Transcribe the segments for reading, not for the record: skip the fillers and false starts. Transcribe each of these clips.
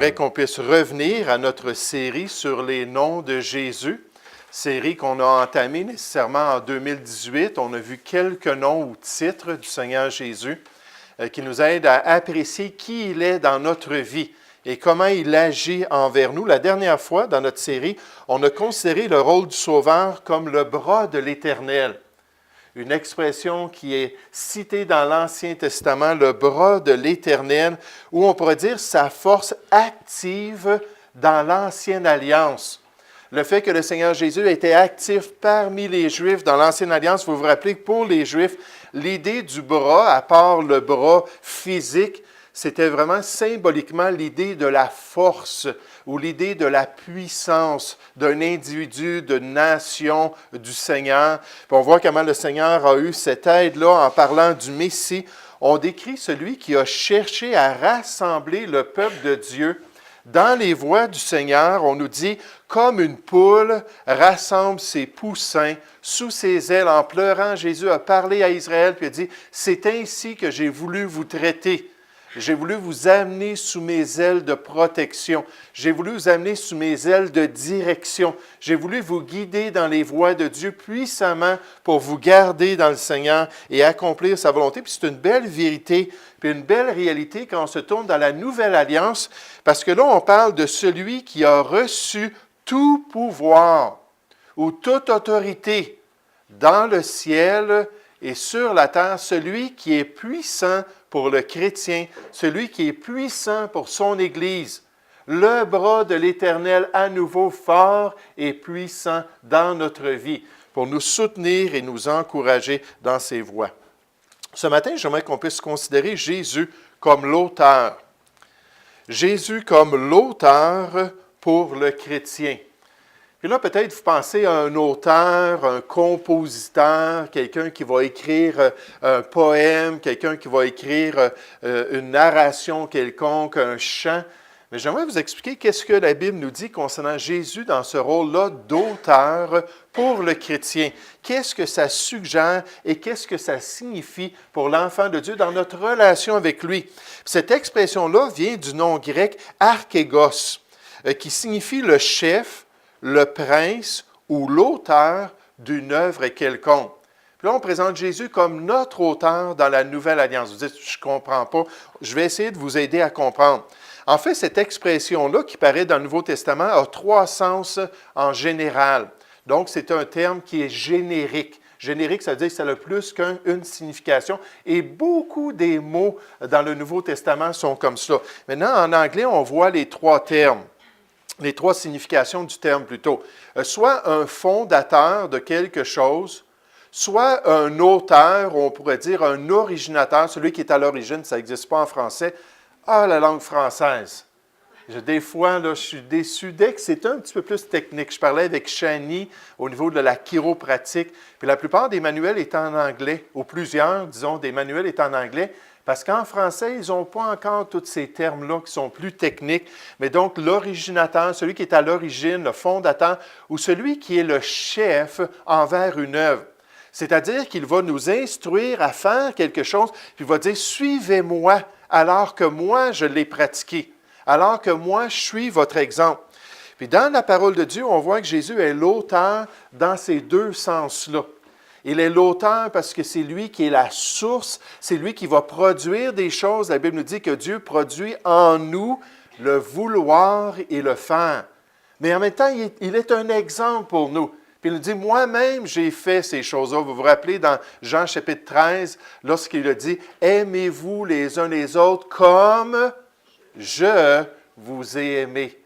J'aimerais qu'on puisse revenir à notre série sur les noms de Jésus, série qu'on a entamée nécessairement en 2018. On a vu quelques noms ou titres du Seigneur Jésus qui nous aident à apprécier qui il est dans notre vie et comment il agit envers nous. La dernière fois, dans notre série, on a considéré le rôle du Sauveur comme le bras de l'Éternel. Une expression qui est citée dans l'Ancien Testament, le bras de l'Éternel, où on pourrait dire sa force active dans l'Ancienne Alliance. Le fait que le Seigneur Jésus était actif parmi les Juifs dans l'Ancienne Alliance, vous vous rappelez que pour les Juifs, l'idée du bras, à part le bras physique, c'était vraiment symboliquement l'idée de la force ou l'idée de la puissance d'un individu, de nation, du Seigneur. Puis on voit comment le Seigneur a eu cette aide-là en parlant du Messie. On décrit celui qui a cherché à rassembler le peuple de Dieu dans les voies du Seigneur. On nous dit, comme une poule rassemble ses poussins sous ses ailes en pleurant, Jésus a parlé à Israël puis a dit, c'est ainsi que j'ai voulu vous traiter. J'ai voulu vous amener sous mes ailes de protection. J'ai voulu vous amener sous mes ailes de direction. J'ai voulu vous guider dans les voies de Dieu puissamment pour vous garder dans le Seigneur et accomplir sa volonté. Puis c'est une belle vérité, puis une belle réalité quand on se tourne dans la Nouvelle Alliance, parce que là, on parle de celui qui a reçu tout pouvoir ou toute autorité dans le ciel et sur la terre, celui qui est puissant pour le chrétien, celui qui est puissant pour son Église, le bras de l'Éternel à nouveau fort et puissant dans notre vie, pour nous soutenir et nous encourager dans ses voies. Ce matin, j'aimerais qu'on puisse considérer Jésus comme l'auteur. Jésus comme l'auteur pour le chrétien. Puis là, peut-être vous pensez à un auteur, un compositeur, quelqu'un qui va écrire un poème, quelqu'un qui va écrire une narration quelconque, un chant. Mais j'aimerais vous expliquer qu'est-ce que la Bible nous dit concernant Jésus dans ce rôle-là d'auteur pour le chrétien. Qu'est-ce que ça suggère et qu'est-ce que ça signifie pour l'enfant de Dieu dans notre relation avec lui. Cette expression-là vient du nom grec « archégos », qui signifie le chef, le prince ou l'auteur d'une œuvre quelconque. Puis là, on présente Jésus comme notre auteur dans la Nouvelle Alliance. Vous dites, je ne comprends pas. Je vais essayer de vous aider à comprendre. En fait, cette expression-là, qui paraît dans le Nouveau Testament, a trois sens en général. Donc, c'est un terme qui est générique. Générique, ça veut dire que ça a plus qu'une signification. Et beaucoup des mots dans le Nouveau Testament sont comme ça. Maintenant, en anglais, on voit les trois termes. Les trois significations du terme plutôt. Soit un fondateur de quelque chose, soit un auteur, ou on pourrait dire un originateur, celui qui est à l'origine, ça n'existe pas en français. Ah, la langue française. Des fois, là, je suis déçu. Dès que c'est un petit peu plus technique, je parlais avec Chani au niveau de la chiropratique, puis la plupart des manuels étaient en anglais, ou plusieurs, disons, des manuels étaient en anglais, parce qu'en français, ils n'ont pas encore tous ces termes-là qui sont plus techniques. Mais donc, l'originateur, celui qui est à l'origine, le fondateur, ou celui qui est le chef envers une œuvre. C'est-à-dire qu'il va nous instruire à faire quelque chose, puis il va dire « Suivez-moi » alors que moi, je l'ai pratiqué, alors que moi, je suis votre exemple. Puis dans la parole de Dieu, on voit que Jésus est l'auteur dans ces deux sens-là. Il est l'auteur parce que c'est lui qui est la source, c'est lui qui va produire des choses. La Bible nous dit que Dieu produit en nous le vouloir et le faire. Mais en même temps, il est un exemple pour nous. Puis il nous dit, moi-même, j'ai fait ces choses-là. Vous vous rappelez dans Jean chapitre 13, lorsqu'il a dit, aimez-vous les uns les autres comme je vous ai aimé.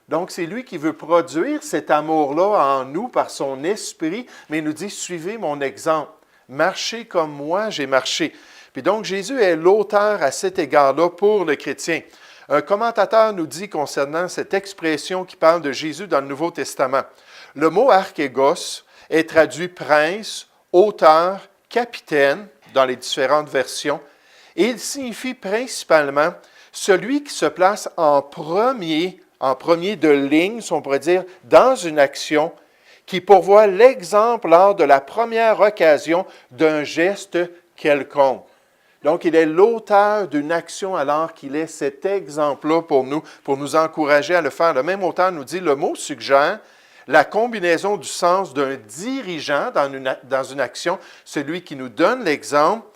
Donc, c'est lui qui veut produire cet amour-là en nous par son esprit, mais il nous dit, suivez mon exemple. Marchez comme moi, j'ai marché. Puis donc, Jésus est l'auteur à cet égard-là pour le chrétien. Un commentateur nous dit concernant cette expression qui parle de Jésus dans le Nouveau Testament, le mot archégos est traduit prince, auteur, capitaine dans les différentes versions, et il signifie principalement celui qui se place en premier de ligne, si on pourrait dire, dans une action qui pourvoit l'exemple lors de la première occasion d'un geste quelconque. Donc, il est l'auteur d'une action alors qu'il est cet exemple-là pour nous encourager à le faire. Le même auteur nous dit, le mot suggère la combinaison du sens d'un dirigeant dans une action, celui qui nous donne l'exemple,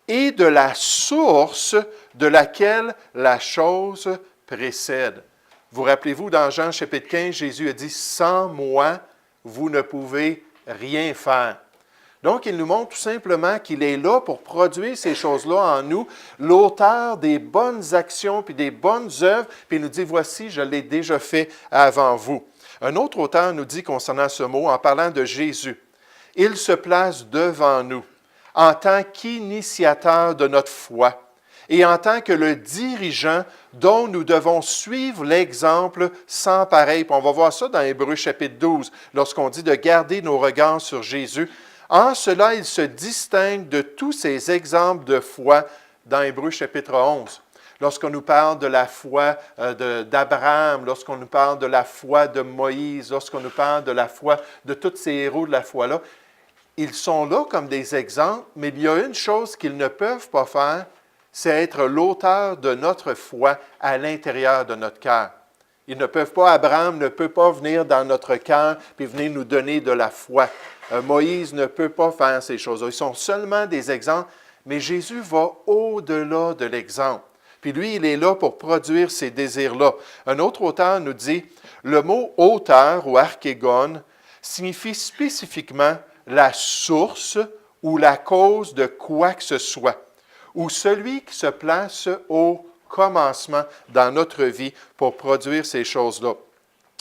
et de la source de laquelle la chose précède. Vous rappelez-vous, dans Jean chapitre 15, Jésus a dit, « Sans moi, vous ne pouvez rien faire. » Donc, il nous montre tout simplement qu'il est là pour produire ces choses-là en nous, l'auteur des bonnes actions puis des bonnes œuvres, puis il nous dit, « Voici, je l'ai déjà fait avant vous. » Un autre auteur nous dit concernant ce mot, en parlant de Jésus, « Il se place devant nous en tant qu'initiateur de notre foi et en tant que le dirigeant dont nous devons suivre l'exemple sans pareil. » Puis on va voir ça dans Hébreux chapitre 12, lorsqu'on dit de garder nos regards sur Jésus. En cela, il se distingue de tous ces exemples de foi dans Hébreux chapitre 11. Lorsqu'on nous parle de la foi d'Abraham, lorsqu'on nous parle de la foi de Moïse, lorsqu'on nous parle de la foi de tous ces héros de la foi-là, ils sont là comme des exemples, mais il y a une chose qu'ils ne peuvent pas faire, c'est être l'auteur de notre foi à l'intérieur de notre cœur. Ils ne peuvent pas, Abraham ne peut pas venir dans notre cœur et venir nous donner de la foi. Moïse ne peut pas faire ces choses-là. Ils sont seulement des exemples, mais Jésus va au-delà de l'exemple. Puis lui, il est là pour produire ces désirs-là. Un autre auteur nous dit, le mot auteur ou archégone signifie spécifiquement la source ou la cause de quoi que ce soit, ou celui qui se place au commencement dans notre vie pour produire ces choses-là.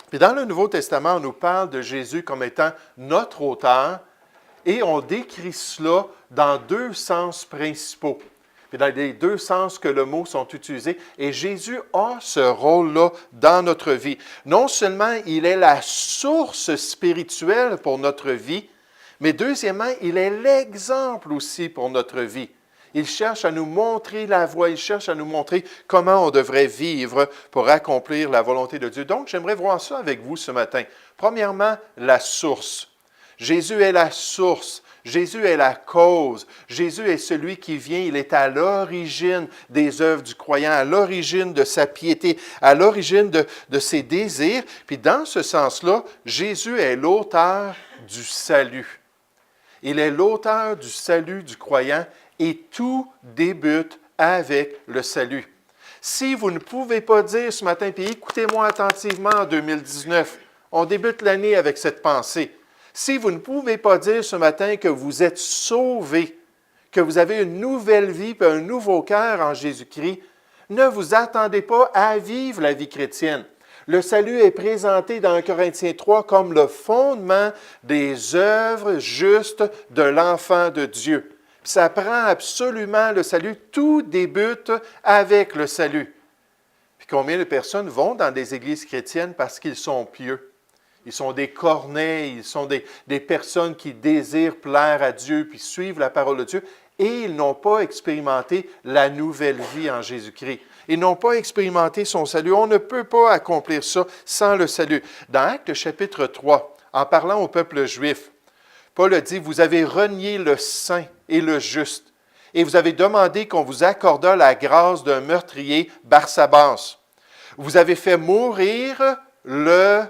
Puis dans le Nouveau Testament, on nous parle de Jésus comme étant notre auteur et on décrit cela dans deux sens principaux. Puis dans les deux sens que le mot sont utilisés, et Jésus a ce rôle-là dans notre vie. Non seulement il est la source spirituelle pour notre vie, mais deuxièmement, il est l'exemple aussi pour notre vie. Il cherche à nous montrer la voie, il cherche à nous montrer comment on devrait vivre pour accomplir la volonté de Dieu. Donc, j'aimerais voir ça avec vous ce matin. Premièrement, la source. Jésus est la source. Jésus est la cause. Jésus est celui qui vient, il est à l'origine des œuvres du croyant, à l'origine de sa piété, à l'origine de ses désirs. Puis dans ce sens-là, Jésus est l'auteur du salut. Il est l'auteur du salut du croyant et tout débute avec le salut. Si vous ne pouvez pas dire ce matin, puis écoutez-moi attentivement en 2019, on débute l'année avec cette pensée. Si vous ne pouvez pas dire ce matin que vous êtes sauvés, que vous avez une nouvelle vie et un nouveau cœur en Jésus-Christ, ne vous attendez pas à vivre la vie chrétienne. Le salut est présenté dans 1 Corinthiens 3 comme le fondement des œuvres justes de l'enfant de Dieu. Puis ça prend absolument le salut. Tout débute avec le salut. Puis combien de personnes vont dans des églises chrétiennes parce qu'ils sont pieux? Ils sont des cornets, ils sont des personnes qui désirent plaire à Dieu puis suivre la parole de Dieu et ils n'ont pas expérimenté la nouvelle vie en Jésus-Christ. Ils n'ont pas expérimenté son salut. On ne peut pas accomplir ça sans le salut. Dans Actes chapitre 3, en parlant au peuple juif, Paul a dit, « Vous avez renié le saint et le juste, et vous avez demandé qu'on vous accordât la grâce d'un meurtrier, Barsabas. Vous avez fait mourir le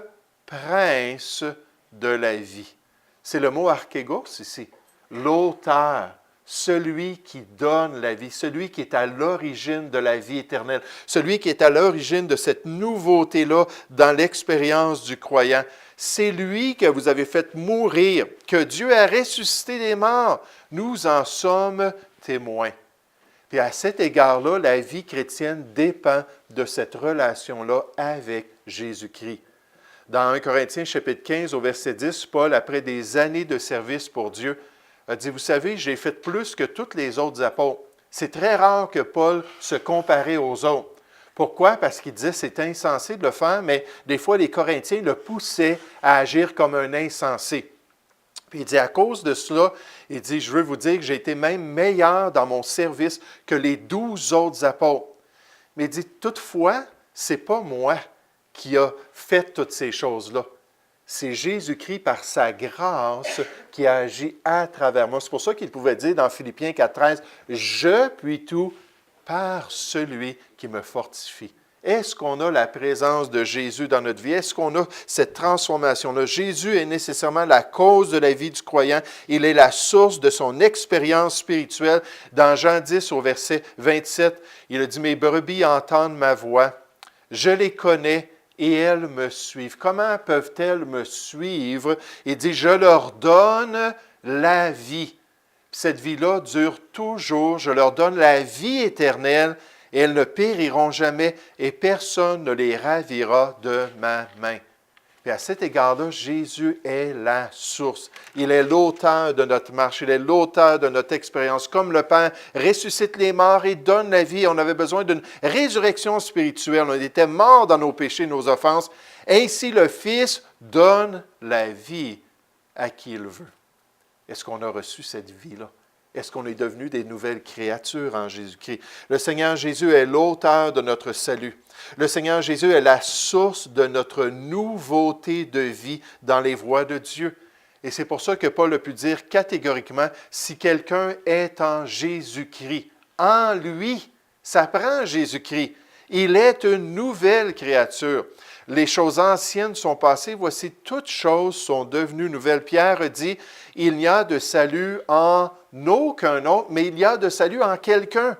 prince de la vie. » C'est le mot archégos ici, l'auteur, celui qui donne la vie, celui qui est à l'origine de la vie éternelle, celui qui est à l'origine de cette nouveauté-là dans l'expérience du croyant. C'est lui que vous avez fait mourir, que Dieu a ressuscité des morts. Nous en sommes témoins. Puis à cet égard-là, la vie chrétienne dépend de cette relation-là avec Jésus-Christ. Dans 1 Corinthiens chapitre 15 au verset 10, Paul, après des années de service pour Dieu, a dit, « Vous savez, j'ai fait plus que tous les autres apôtres. » C'est très rare que Paul se comparait aux autres. Pourquoi? Parce qu'il disait, c'est insensé de le faire, mais des fois, les Corinthiens le poussaient à agir comme un insensé. Puis il dit, à cause de cela, il dit, je veux vous dire que j'ai été même meilleur dans mon service que les 12 autres apôtres. Mais il dit, toutefois, ce n'est pas moi qui a fait toutes ces choses-là. C'est Jésus-Christ, par sa grâce, qui a agi à travers moi. C'est pour ça qu'il pouvait dire dans Philippiens 4,13, « Je puis tout par celui qui me fortifie. » Est-ce qu'on a la présence de Jésus dans notre vie? Est-ce qu'on a cette transformation-là? Jésus est nécessairement la cause de la vie du croyant. Il est la source de son expérience spirituelle. Dans Jean 10, au verset 27, il a dit, « Mes brebis entendent ma voix. Je les connais et elles me suivent. » Comment peuvent-elles me suivre? Il dit, « Je leur donne la vie. » Cette vie-là dure toujours. Je leur donne la vie éternelle. Et elles ne périront jamais, et personne ne les ravira de ma main. Et à cet égard-là, Jésus est la source. Il est l'auteur de notre marche, il est l'auteur de notre expérience. Comme le Père ressuscite les morts et donne la vie, on avait besoin d'une résurrection spirituelle. On était morts dans nos péchés, nos offenses. Ainsi, le Fils donne la vie à qui il veut. Est-ce qu'on a reçu cette vie-là? Est-ce qu'on est devenu des nouvelles créatures en Jésus-Christ? Le Seigneur Jésus est l'auteur de notre salut. Le Seigneur Jésus est la source de notre nouveauté de vie dans les voies de Dieu. Et c'est pour ça que Paul a pu dire catégoriquement, si quelqu'un est en Jésus-Christ, en lui, ça prend Jésus-Christ. Il est une nouvelle créature. Les choses anciennes sont passées, voici toutes choses sont devenues nouvelles. Pierre dit, il n'y a de salut en aucun autre, mais il y a de salut en quelqu'un.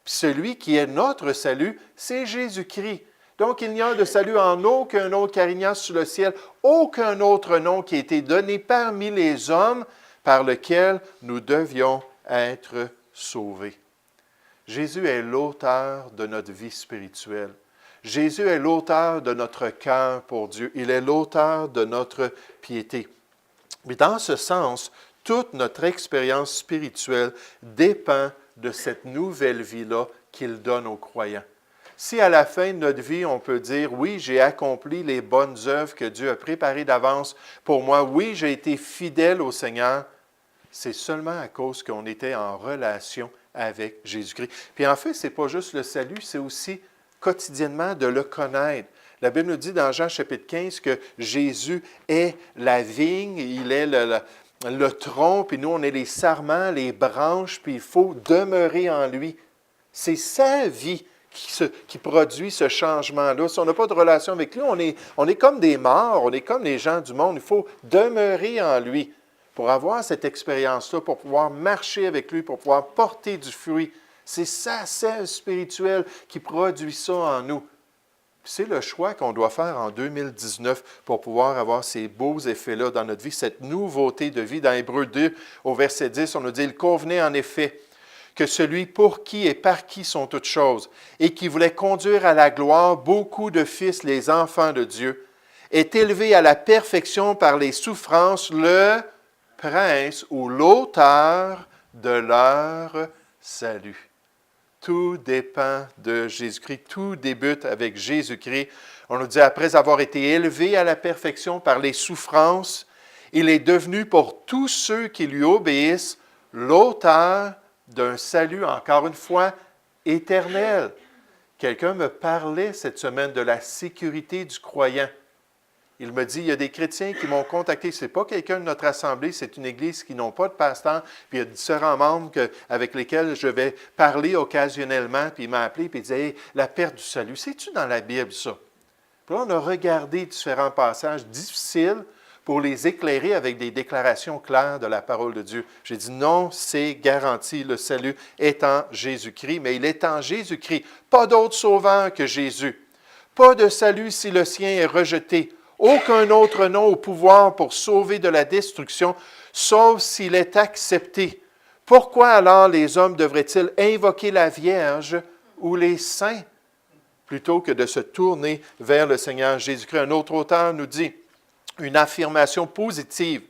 Celui qui est notre salut, c'est Jésus-Christ. Donc, il n'y a de salut en aucun autre, car il n'y a sous le ciel aucun autre nom qui a été donné parmi les hommes par lequel nous devions être sauvés. Jésus est l'auteur de notre vie spirituelle. Jésus est l'auteur de notre cœur pour Dieu. Il est l'auteur de notre piété. Mais dans ce sens, toute notre expérience spirituelle dépend de cette nouvelle vie-là qu'il donne aux croyants. Si à la fin de notre vie, on peut dire, oui, j'ai accompli les bonnes œuvres que Dieu a préparées d'avance pour moi, oui, j'ai été fidèle au Seigneur, c'est seulement à cause qu'on était en relation avec Jésus-Christ. Puis en fait, ce n'est pas juste le salut, c'est aussi quotidiennement de le connaître. La Bible nous dit dans Jean chapitre 15 que Jésus est la vigne, il est le tronc, puis nous, on est les sarments, les branches, puis il faut demeurer en lui. C'est sa vie qui produit ce changement-là. Si on n'a pas de relation avec lui, on est comme des morts, on est comme les gens du monde. Il faut demeurer en lui pour avoir cette expérience-là, pour pouvoir marcher avec lui, pour pouvoir porter du fruit. C'est sa sève spirituelle qui produit ça en nous. C'est le choix qu'on doit faire en 2019 pour pouvoir avoir ces beaux effets-là dans notre vie, cette nouveauté de vie. Dans Hébreux 2, au verset 10, on nous dit « Il convenait en effet que celui pour qui et par qui sont toutes choses, et qui voulait conduire à la gloire beaucoup de fils, les enfants de Dieu, est élevé à la perfection par les souffrances, le prince ou l'auteur de leur salut. » Tout dépend de Jésus-Christ. Tout débute avec Jésus-Christ. On nous dit, après avoir été élevé à la perfection par les souffrances, il est devenu pour tous ceux qui lui obéissent l'auteur d'un salut, encore une fois, éternel. Quelqu'un me parlait cette semaine de la sécurité du croyant. Il me dit, il y a des chrétiens qui m'ont contacté. Ce n'est pas quelqu'un de notre assemblée, c'est une église qui n'ont pas de pasteur. Puis il y a différents membres avec lesquels je vais parler occasionnellement. Puis il m'a appelé et il disait, hey, la perte du salut, c'est-tu dans la Bible ça? Puis là, on a regardé différents passages difficiles pour les éclairer avec des déclarations claires de la parole de Dieu. J'ai dit, non, c'est garanti, le salut est en Jésus-Christ, mais il est en Jésus-Christ. Pas d'autre sauveur que Jésus. Pas de salut si le sien est rejeté. Aucun autre nom au pouvoir pour sauver de la destruction, sauf s'il est accepté. Pourquoi alors les hommes devraient-ils invoquer la Vierge ou les saints, plutôt que de se tourner vers le Seigneur Jésus-Christ? Un autre auteur nous dit une affirmation positive,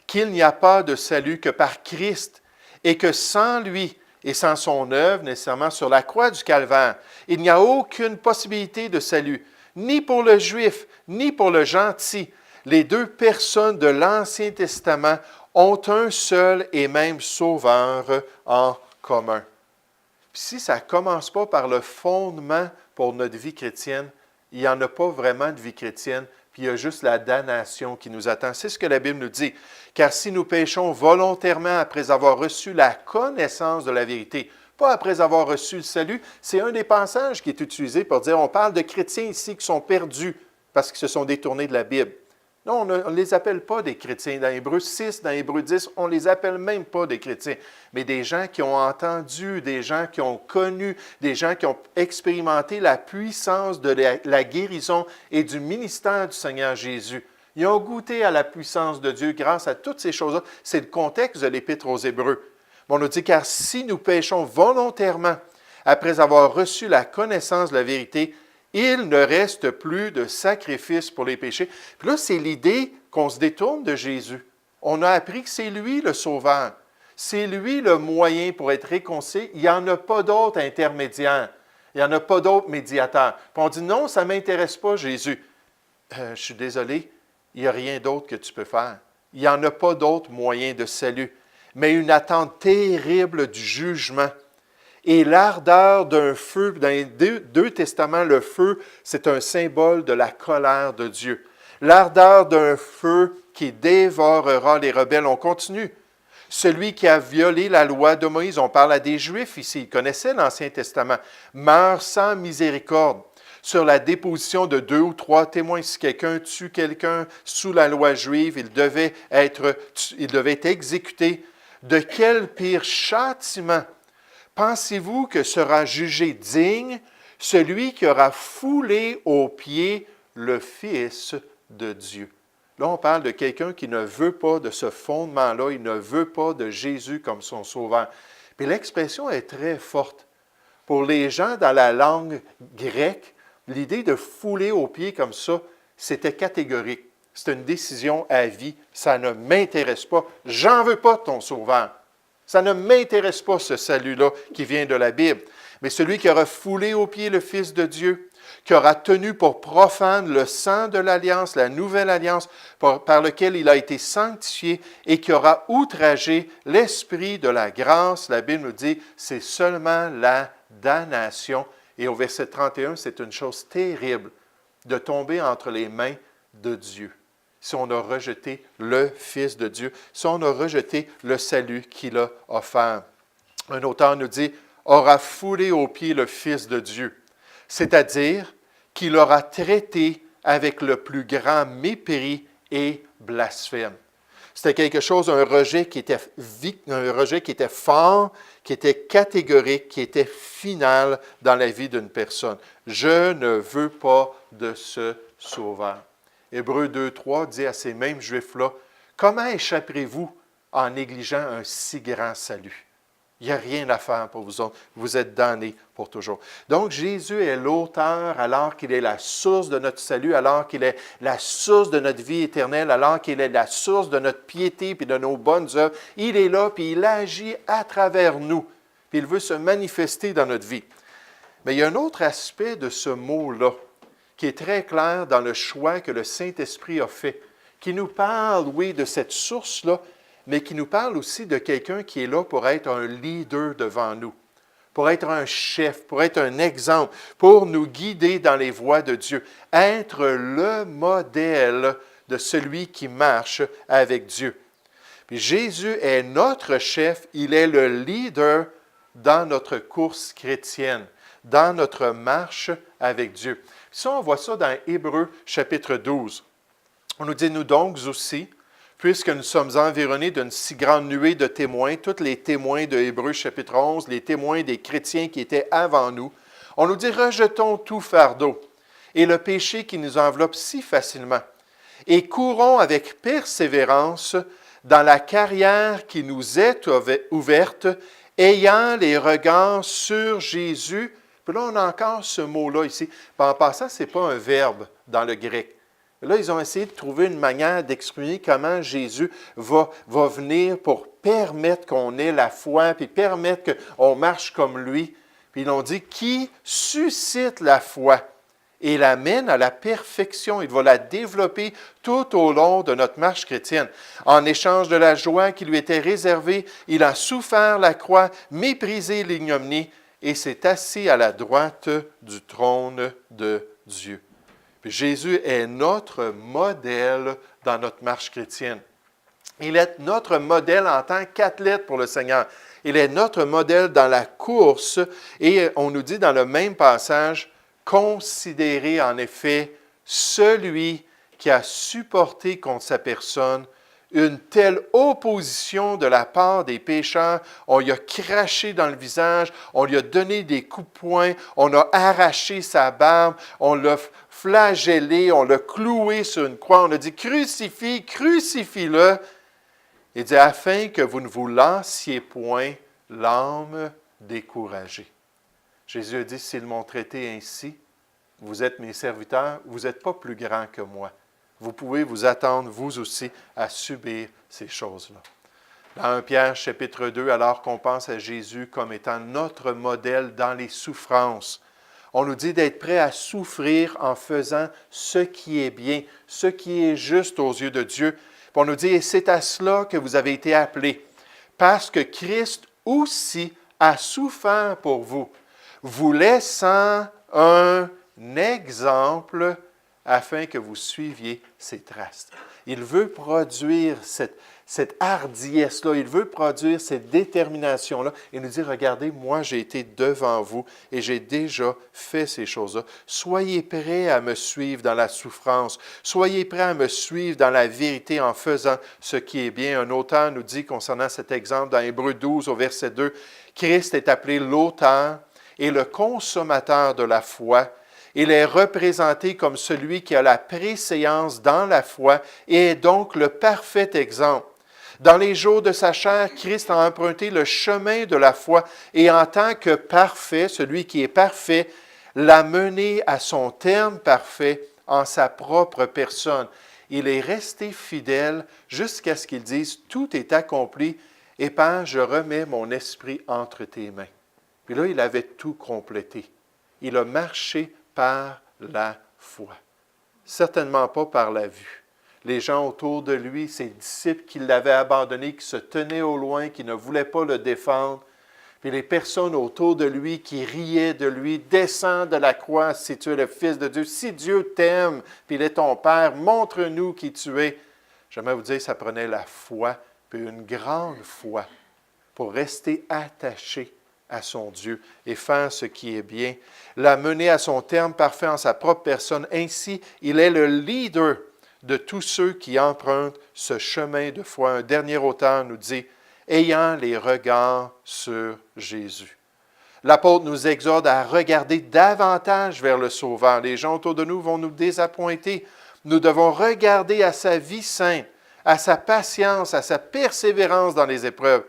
qu'il n'y a pas de salut que par Christ, et que sans lui et sans son œuvre, nécessairement sur la croix du Calvaire, il n'y a aucune possibilité de salut, ni pour le juif, ni pour le gentil. Les deux personnes de l'Ancien Testament ont un seul et même Sauveur en commun. Puis si ça ne commence pas par le fondement pour notre vie chrétienne, il n'y en a pas vraiment de vie chrétienne puis il y a juste la damnation qui nous attend. C'est ce que la Bible nous dit. Car si nous péchons volontairement après avoir reçu la connaissance de la vérité, pas après avoir reçu le salut, c'est un des passages qui est utilisé pour dire, on parle de chrétiens ici qui sont perdus parce qu'ils se sont détournés de la Bible. Non, on ne les appelle pas des chrétiens. Dans Hébreux 6, dans Hébreux 10, on ne les appelle même pas des chrétiens, mais des gens qui ont entendu, des gens qui ont connu, des gens qui ont expérimenté la puissance de la guérison et du ministère du Seigneur Jésus. Ils ont goûté à la puissance de Dieu grâce à toutes ces choses-là. C'est le contexte de l'Épître aux Hébreux. On nous dit, car si nous péchons volontairement après avoir reçu la connaissance de la vérité, il ne reste plus de sacrifice pour les péchés. Puis là, c'est l'idée qu'on se détourne de Jésus. On a appris que c'est lui le Sauveur. C'est lui le moyen pour être réconcilié. Il n'y en a pas d'autre intermédiaire. Il n'y en a pas d'autre médiateur. Puis on dit, non, ça ne m'intéresse pas, Jésus. Je suis désolé, il n'y a rien d'autre que tu peux faire. Il n'y en a pas d'autre moyen de salut. Mais une attente terrible du jugement. Et l'ardeur d'un feu, dans les deux testaments, le feu, c'est un symbole de la colère de Dieu. L'ardeur d'un feu qui dévorera les rebelles. On continue. Celui qui a violé la loi de Moïse, on parle à des Juifs ici, ils connaissaient l'Ancien Testament, meurt sans miséricorde sur la déposition de 2 ou 3 témoins. Si quelqu'un tue quelqu'un sous la loi juive, il devait être exécuté. De quel pire châtiment pensez-vous que sera jugé digne celui qui aura foulé aux pieds le Fils de Dieu? Là, on parle de quelqu'un qui ne veut pas de ce fondement-là, il ne veut pas de Jésus comme son sauveur. Puis l'expression est très forte. Pour les gens dans la langue grecque, l'idée de fouler aux pieds comme ça, c'était catégorique. C'est une décision à vie. Ça ne m'intéresse pas. J'en veux pas de ton sauveur. Ça ne m'intéresse pas, ce salut-là qui vient de la Bible. Mais celui qui aura foulé aux pieds le Fils de Dieu, qui aura tenu pour profane le sang de l'Alliance, la nouvelle Alliance, par lequel il a été sanctifié, et qui aura outragé l'Esprit de la grâce, la Bible nous dit, c'est seulement la damnation. Et au verset 31, c'est une chose terrible de tomber entre les mains de Dieu. Si on a rejeté le Fils de Dieu, si on a rejeté le salut qu'il a offert. Un auteur nous dit, aura foulé aux pieds le Fils de Dieu, c'est-à-dire qu'il aura traité avec le plus grand mépris et blasphème. C'était quelque chose, un rejet qui était fort, qui était catégorique, qui était final dans la vie d'une personne. Je ne veux pas de ce sauveur. Hébreux 2.3 dit à ces mêmes Juifs-là, « Comment échapperez-vous en négligeant un si grand salut? » Il n'y a rien à faire pour vous autres. Vous êtes damnés pour toujours. Donc, Jésus est l'auteur alors qu'il est la source de notre salut, alors qu'il est la source de notre vie éternelle, alors qu'il est la source de notre piété et de nos bonnes œuvres. Il est là, puis il agit à travers nous. Puis il veut se manifester dans notre vie. Mais il y a un autre aspect de ce mot-là qui est très clair dans le choix que le Saint-Esprit a fait, qui nous parle, oui, de cette source-là, mais qui nous parle aussi de quelqu'un qui est là pour être un leader devant nous, pour être un chef, pour être un exemple, pour nous guider dans les voies de Dieu, être le modèle de celui qui marche avec Dieu. Puis Jésus est notre chef, il est le leader dans notre course chrétienne, dans notre marche avec Dieu. Ça, on voit ça dans Hébreux chapitre 12. On nous dit, nous donc aussi, puisque nous sommes environnés d'une si grande nuée de témoins, tous les témoins de Hébreux chapitre 11, les témoins des chrétiens qui étaient avant nous, on nous dit, rejetons tout fardeau et le péché qui nous enveloppe si facilement, et courons avec persévérance dans la carrière qui nous est ouverte, ayant les regards sur Jésus. Puis là, on a encore ce mot-là ici. Puis en passant, ce n'est pas un verbe dans le grec. Là, ils ont essayé de trouver une manière d'exprimer comment Jésus va venir pour permettre qu'on ait la foi, puis permettre qu'on marche comme lui. Puis ils ont dit, qui suscite la foi et l'amène à la perfection. Il va la développer tout au long de notre marche chrétienne. En échange de la joie qui lui était réservée, il a souffert la croix, méprisé l'ignominie, et s'est assis à la droite du trône de Dieu. Puis Jésus est notre modèle dans notre marche chrétienne. Il est notre modèle en tant qu'athlète pour le Seigneur. Il est notre modèle dans la course et on nous dit dans le même passage, considérez en effet celui qui a supporté contre sa personne une telle opposition de la part des pécheurs. On lui a craché dans le visage, on lui a donné des coups de poing, on a arraché sa barbe, on l'a flagellé, on l'a cloué sur une croix, on a dit « Crucifie, crucifie-le ». Il dit « Afin que vous ne vous lanciez point l'âme découragée ». Jésus a dit « S'ils m'ont traité ainsi, vous êtes mes serviteurs, vous n'êtes pas plus grands que moi. Vous pouvez vous attendre, vous aussi, à subir ces choses-là. » Dans 1 Pierre, chapitre 2, alors qu'on pense à Jésus comme étant notre modèle dans les souffrances, on nous dit d'être prêt à souffrir en faisant ce qui est bien, ce qui est juste aux yeux de Dieu. Puis on nous dit, et c'est à cela que vous avez été appelés, parce que Christ aussi a souffert pour vous, vous laissant un exemple afin que vous suiviez ses traces. Il veut produire cette hardiesse-là, il veut produire cette détermination-là et nous dire, regardez, moi j'ai été devant vous et j'ai déjà fait ces choses-là. Soyez prêts à me suivre dans la souffrance, soyez prêts à me suivre dans la vérité en faisant ce qui est bien. Un auteur nous dit concernant cet exemple dans Hébreux 12 au verset 2, Christ est appelé l'auteur et le consommateur de la foi. Il est représenté comme celui qui a la préséance dans la foi et est donc le parfait exemple. Dans les jours de sa chair, Christ a emprunté le chemin de la foi et en tant que parfait, celui qui est parfait, l'a mené à son terme parfait en sa propre personne. Il est resté fidèle jusqu'à ce qu'il dise « Tout est accompli et Père, je remets mon esprit entre tes mains. » Puis là, il avait tout complété. Il a marché par la foi. Certainement pas par la vue. Les gens autour de lui, ses disciples qui l'avaient abandonné, qui se tenaient au loin, qui ne voulaient pas le défendre, puis les personnes autour de lui qui riaient de lui, « Descends de la croix si tu es le Fils de Dieu. Si Dieu t'aime, puis il est ton Père, montre-nous qui tu es. » J'aimerais vous dire, ça prenait la foi, puis une grande foi, pour rester attaché à son Dieu et faire ce qui est bien, l'a mené à son terme parfait en sa propre personne. Ainsi, il est le leader de tous ceux qui empruntent ce chemin de foi. Un dernier auteur nous dit, ayant les regards sur Jésus. L'apôtre nous exhorte à regarder davantage vers le Sauveur. Les gens autour de nous vont nous désappointer. Nous devons regarder à sa vie sainte, à sa patience, à sa persévérance dans les épreuves,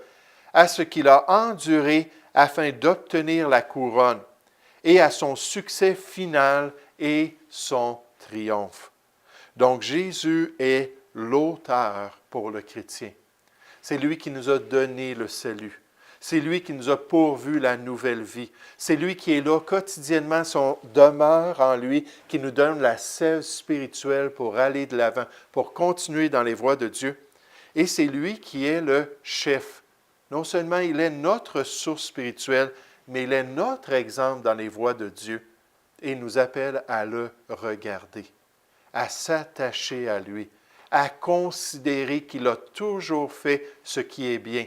à ce qu'il a enduré afin d'obtenir la couronne, et à son succès final et son triomphe. Donc Jésus est l'auteur pour le chrétien. C'est lui qui nous a donné le salut. C'est lui qui nous a pourvu la nouvelle vie. C'est lui qui est là quotidiennement, son demeure en lui, qui nous donne la sève spirituelle pour aller de l'avant, pour continuer dans les voies de Dieu. Et c'est lui qui est le chef. Non seulement il est notre source spirituelle, mais il est notre exemple dans les voies de Dieu et nous appelle à le regarder, à s'attacher à lui, à considérer qu'il a toujours fait ce qui est bien.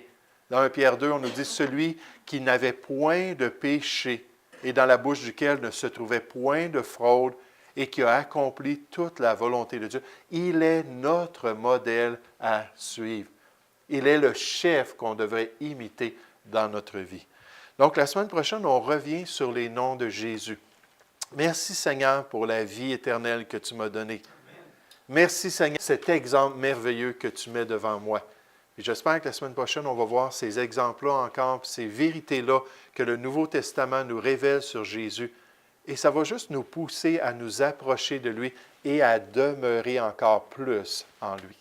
Dans 1 Pierre 2, on nous dit « Celui qui n'avait point de péché et dans la bouche duquel ne se trouvait point de fraude et qui a accompli toute la volonté de Dieu. » Il est notre modèle à suivre. Il est le chef qu'on devrait imiter dans notre vie. Donc, la semaine prochaine, on revient sur les noms de Jésus. Merci, Seigneur, pour la vie éternelle que tu m'as donnée. Merci, Seigneur, pour cet exemple merveilleux que tu mets devant moi. Et j'espère que la semaine prochaine, on va voir ces exemples-là encore, ces vérités-là que le Nouveau Testament nous révèle sur Jésus. Et ça va juste nous pousser à nous approcher de lui et à demeurer encore plus en lui.